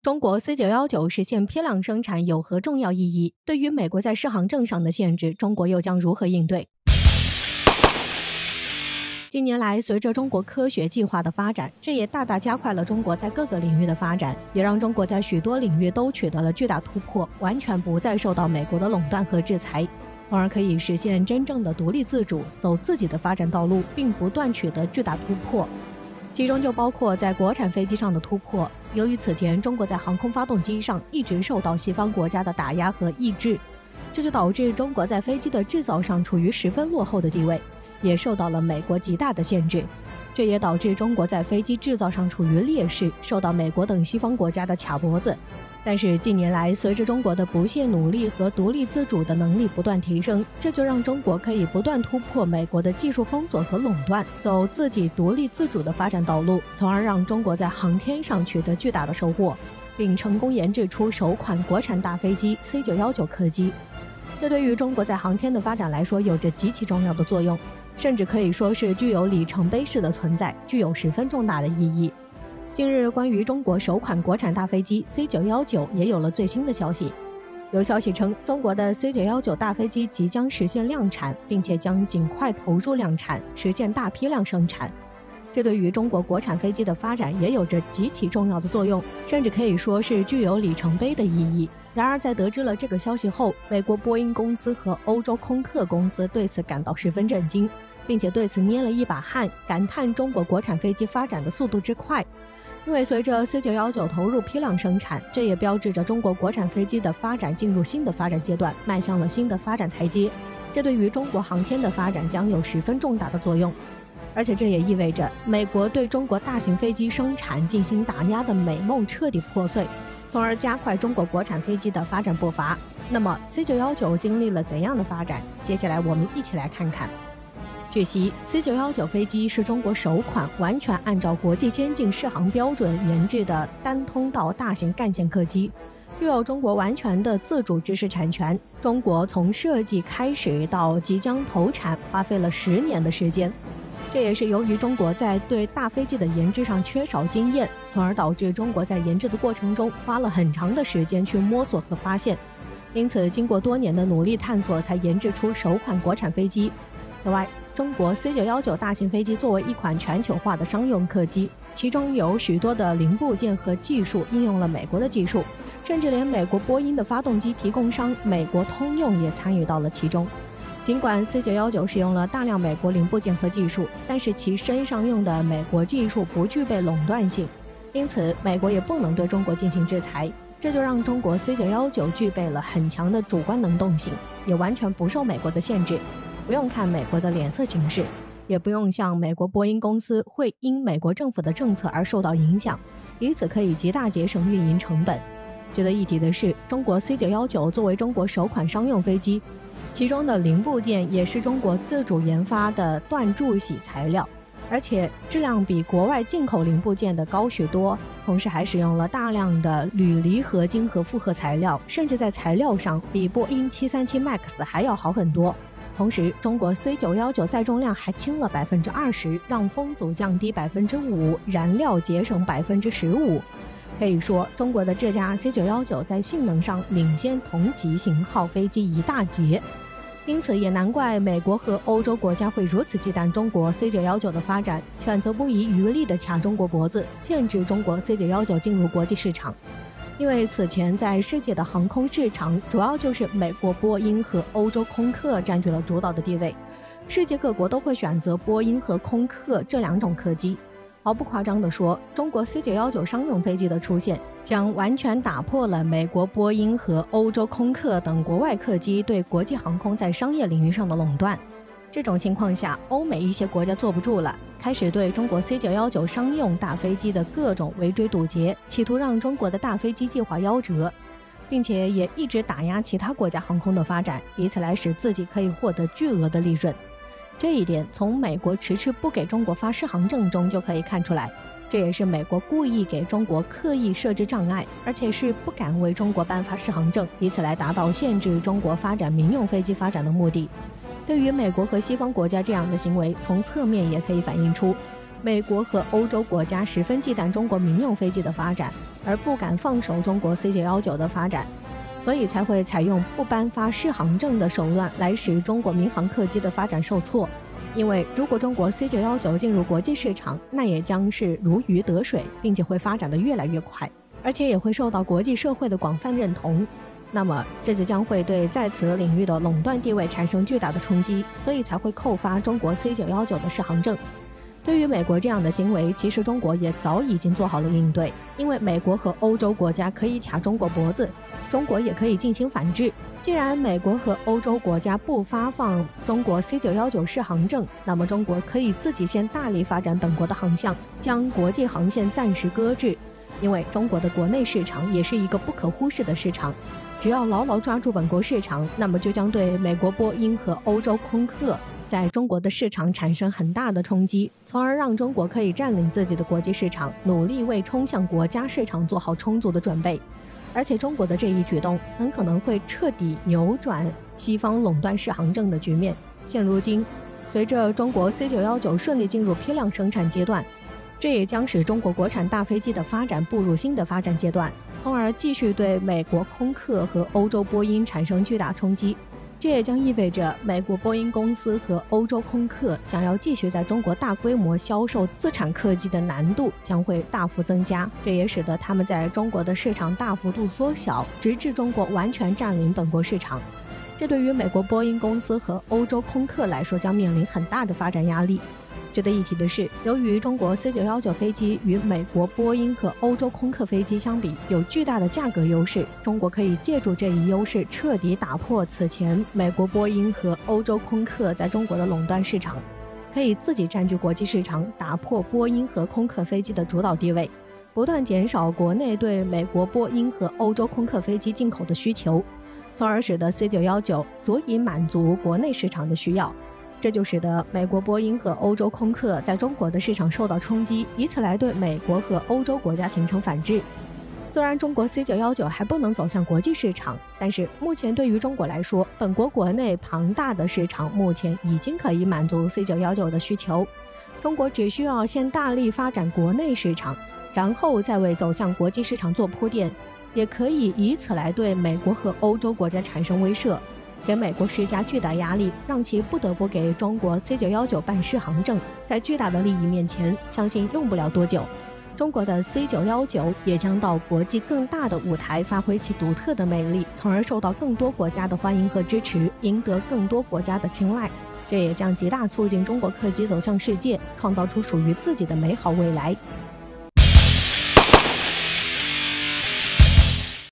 中国 C919 实现批量生产有何重要意义？对于美国在适航证上的限制，中国又将如何应对？近年来，随着中国科学技术的发展，这也大大加快了中国在各个领域的发展，也让中国在许多领域都取得了巨大突破，完全不再受到美国的垄断和制裁，从而可以实现真正的独立自主，走自己的发展道路，并不断取得巨大突破。其中就包括在国产飞机上的突破。由于此前中国在航空发动机上一直受到西方国家的打压和抑制，这就导致中国在飞机的制造上处于十分落后的地位，也受到了美国极大的限制。这也导致中国在飞机制造上处于劣势，受到美国等西方国家的卡脖子。但是近年来，随着中国的不懈努力和独立自主的能力不断提升，这就让中国可以不断突破美国的技术封锁和垄断，走自己独立自主的发展道路，从而让中国在航天上取得巨大的收获，并成功研制出首款国产大飞机 C919 客机。这对于中国在航天的发展来说有着极其重要的作用，甚至可以说是具有里程碑式的存在，具有十分重大的意义。近日，关于中国首款国产大飞机 C919 也有了最新的消息。有消息称，中国的 C919 大飞机即将实现量产，并且将尽快投入量产，实现大批量生产。这对于中国国产飞机的发展也有着极其重要的作用，甚至可以说是具有里程碑的意义。然而，在得知了这个消息后，美国波音公司和欧洲空客公司对此感到十分震惊，并且对此捏了一把汗，感叹中国国产飞机发展的速度之快。因为随着 C919 投入批量生产，这也标志着中国国产飞机的发展进入新的发展阶段，迈向了新的发展台阶。这对于中国航天的发展将有十分重大的作用。而且这也意味着美国对中国大型飞机生产进行打压的美梦彻底破碎，从而加快中国国产飞机的发展步伐。那么 C919 经历了怎样的发展？接下来我们一起来看看。据悉 ，C919 飞机是中国首款完全按照国际先进适航标准研制的单通道大型干线客机，具有中国完全的自主知识产权。中国从设计开始到即将投产，花费了10年的时间。这也是由于中国在对大飞机的研制上缺少经验，从而导致中国在研制的过程中花了很长的时间去摸索和发现。因此，经过多年的努力探索，才研制出首款国产飞机。此外，中国 C919 大型飞机作为一款全球化的商用客机，其中有许多的零部件和技术应用了美国的技术，甚至连美国波音的发动机提供商美国通用也参与到了其中。尽管 C919 使用了大量美国零部件和技术，但是其身上用的美国技术不具备垄断性，因此美国也不能对中国进行制裁，这就让中国 C919 具备了很强的主观能动性，也完全不受美国的限制，不用看美国的脸色行事，也不用像美国波音公司会因美国政府的政策而受到影响，以此可以极大节省运营成本。值得一提的是，中国 C919 作为中国首款商用飞机，其中的零部件也是中国自主研发的锻铸洗材料，而且质量比国外进口零部件的高许多，同时还使用了大量的铝离合金和复合材料，甚至在材料上比波音737 MAX 还要好很多。同时，中国 C919 载重量还轻了20%，让风阻降低5%，燃料节省15%。可以说，中国的这架 C919 在性能上领先同级型号飞机一大截。因此，也难怪美国和欧洲国家会如此忌惮中国 C919 的发展，选择不遗余力地卡中国脖子，限制中国 C919 进入国际市场。因为此前在世界的航空市场，主要就是美国波音和欧洲空客占据了主导的地位，世界各国都会选择波音和空客这两种客机。毫不夸张地说，中国 C919 商用飞机的出现，将完全打破了美国波音和欧洲空客等国外客机对国际航空在商业领域上的垄断。这种情况下，欧美一些国家坐不住了，开始对中国 C919 商用大飞机的各种围追堵截，企图让中国的大飞机计划夭折，并且也一直打压其他国家航空的发展，以此来使自己可以获得巨额的利润。这一点从美国迟迟不给中国发适航证中就可以看出来，这也是美国故意给中国刻意设置障碍，而且是不敢为中国颁发适航证，以此来达到限制中国发展民用飞机发展的目的。对于美国和西方国家这样的行为，从侧面也可以反映出美国和欧洲国家十分忌惮中国民用飞机的发展，而不敢放手中国 C919的发展，所以才会采用不颁发适航证的手段来使中国民航客机的发展受挫。因为如果中国 C919进入国际市场，那也将是如鱼得水，并且会发展得越来越快，而且也会受到国际社会的广泛认同。那么这就将会对在此领域的垄断地位产生巨大的冲击，所以才会扣发中国 C919的适航证。对于美国这样的行为，其实中国也早已经做好了应对，因为美国和欧洲国家可以卡中国脖子，中国也可以进行反制。既然美国和欧洲国家不发放中国 C919适航证，那么中国可以自己先大力发展本国的航向，将国际航线暂时搁置。因为中国的国内市场也是一个不可忽视的市场，只要牢牢抓住本国市场，那么就将对美国波音和欧洲空客在中国的市场产生很大的冲击，从而让中国可以占领自己的国际市场，努力为冲向国家市场做好充足的准备。而且中国的这一举动很可能会彻底扭转西方垄断适航证的局面。现如今，随着中国 C919顺利进入批量生产阶段，这也将使中国国产大飞机的发展步入新的发展阶段，从而继续对美国空客和欧洲波音产生巨大冲击。这也将意味着美国波音公司和欧洲空客想要继续在中国大规模销售自产客机的难度将会大幅增加，这也使得他们在中国的市场大幅度缩小，直至中国完全占领本国市场。这对于美国波音公司和欧洲空客来说将面临很大的发展压力。值得一提的是，由于中国 C919飞机与美国波音和欧洲空客飞机相比有巨大的价格优势，中国可以借助这一优势彻底打破此前美国波音和欧洲空客在中国的垄断市场，可以自己占据国际市场，打破波音和空客飞机的主导地位，不断减少国内对美国波音和欧洲空客飞机进口的需求，从而使得 C919足以满足国内市场的需要。这就使得美国波音和欧洲空客在中国的市场受到冲击，以此来对美国和欧洲国家形成反制。虽然中国 C919还不能走向国际市场，但是目前对于中国来说，本国国内庞大的市场目前已经可以满足 C919的需求。中国只需要先大力发展国内市场，然后再为走向国际市场做铺垫，也可以以此来对美国和欧洲国家产生威慑，给美国施加巨大压力，让其不得不给中国 C919办适航证。在巨大的利益面前，相信用不了多久，中国的 C919也将到国际更大的舞台发挥其独特的魅力，从而受到更多国家的欢迎和支持，赢得更多国家的青睐。这也将极大促进中国客机走向世界，创造出属于自己的美好未来。